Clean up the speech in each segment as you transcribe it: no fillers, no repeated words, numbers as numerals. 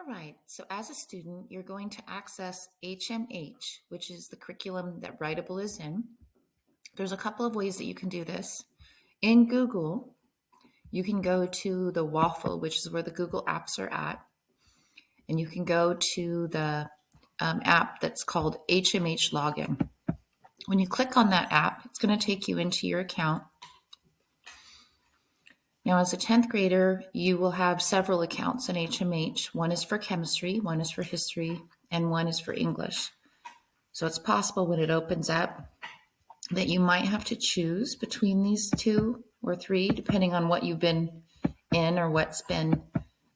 All right, so as a student, you're going to access HMH, which is the curriculum that Writeable is in. There's a couple of ways that you can do this. In Google, you can go to the waffle, which is where the Google apps are at, and you can go to the app that's called HMH Login. When you click on that app, it's going to take you into your account. Now, as a 10th grader, you will have several accounts in HMH. One is for chemistry, one is for history, and one is for English. So it's possible when it opens up that you might have to choose between these two or three, depending on what you've been in or what's been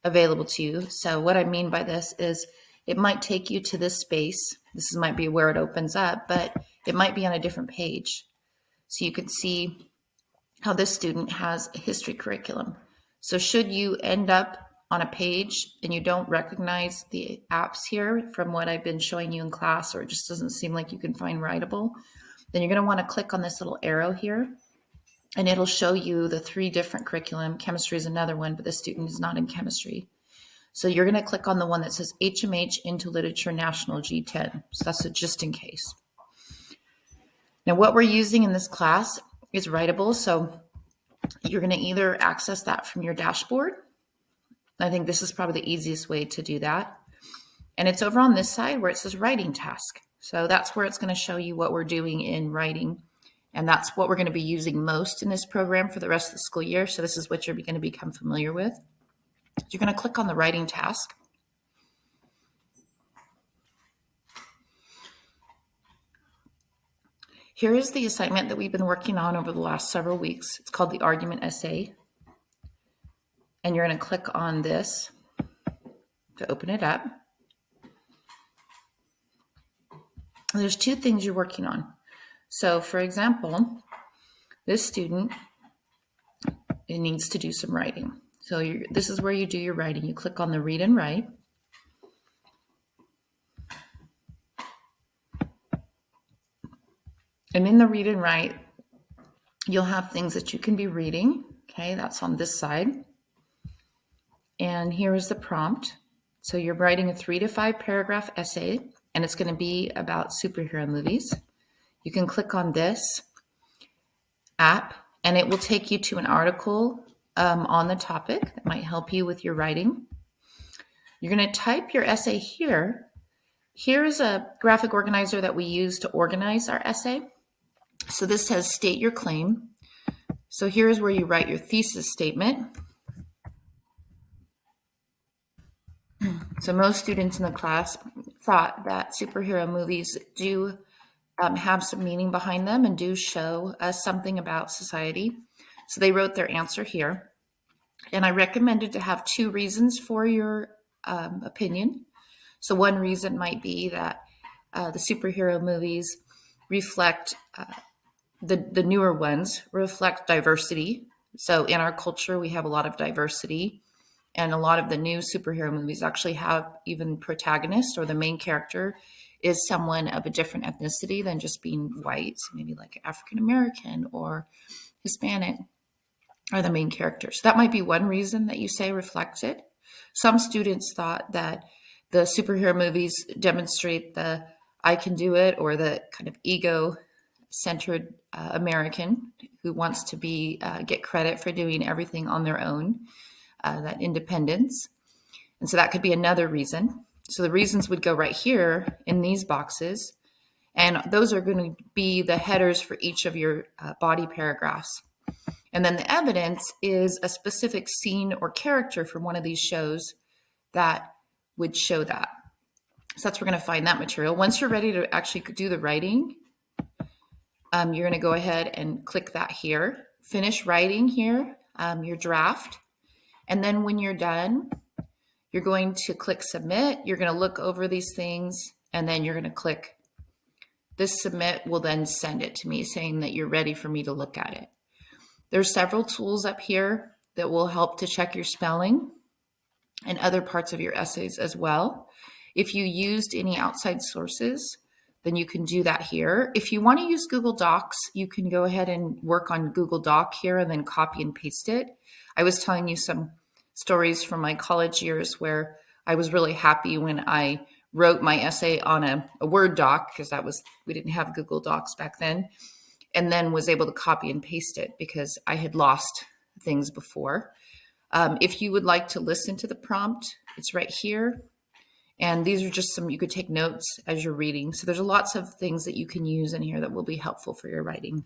available to you. So what I mean by this is it might take you to this space. This might be where it opens up, but it might be on a different page. So you can see how this student has a history curriculum. So should you end up on a page and you don't recognize the apps here from what I've been showing you in class, or it just doesn't seem like you can find Writeable, then you're going to want to click on this little arrow here, and it'll show you the three different curriculum. Chemistry is another one, but the student is not in chemistry. So you're going to click on the one that says HMH into Literature National G10. So that's a just in case. Now what we're using in this class is Writeable. So you're going to either access that from your dashboard. I think this is probably the easiest way to do that. And it's over on this side where it says writing task. So that's where it's going to show you what we're doing in writing. And that's what we're going to be using most in this program for the rest of the school year. So this is what you're going to become familiar with. You're going to click on the writing task. Here is the assignment that we've been working on over the last several weeks. It's called the argument essay. And you're going to click on this to open it up. And there's two things you're working on. So for example, this student, it needs to do some writing. So this is where you do your writing. You click on the read and write. And in the read and write, you'll have things that you can be reading. Okay, that's on this side. And here is the prompt. So you're writing a 3 to 5 paragraph essay, and it's going to be about superhero movies. You can click on this app, and it will take you to an article on the topic that might help you with your writing. You're going to type your essay here. Here is a graphic organizer that we use to organize our essay. So this says state your claim. So here's where you write your thesis statement. So most students in the class thought that superhero movies do have some meaning behind them and do show us something about society. So they wrote their answer here. And I recommended to have 2 reasons for your opinion. So one reason might be that the superhero movies reflect the newer ones reflect diversity. So in our culture, we have a lot of diversity, and a lot of the new superhero movies actually have even protagonists, or the main character is someone of a different ethnicity than just being white. So maybe like African American or Hispanic are the main characters. So that might be one reason that you say reflects it. Some students thought that the superhero movies demonstrate the I can do it, or the kind of ego-centered American who wants to get credit for doing everything on their own, that independence. And so that could be another reason. So the reasons would go right here in these boxes, and those are going to be the headers for each of your body paragraphs. And then the evidence is a specific scene or character from one of these shows that would show that. So that's where we're going to find that material. Once you're ready to actually do the writing, you're going to go ahead and click that here. Finish writing here, your draft. And then when you're done, you're going to click submit. You're going to look over these things, and then you're going to click this submit will then send it to me saying that you're ready for me to look at it. There's several tools up here that will help to check your spelling and other parts of your essays as well. If you used any outside sources, then you can do that here. If you want to use Google Docs, you can go ahead and work on Google Doc here and then copy and paste it. I was telling you some stories from my college years where I was really happy when I wrote my essay on a Word doc, because we didn't have Google Docs back then, and then was able to copy and paste it because I had lost things before. If you would like to listen to the prompt, it's right here. And these are just you could take notes as you're reading. So there's lots of things that you can use in here that will be helpful for your writing.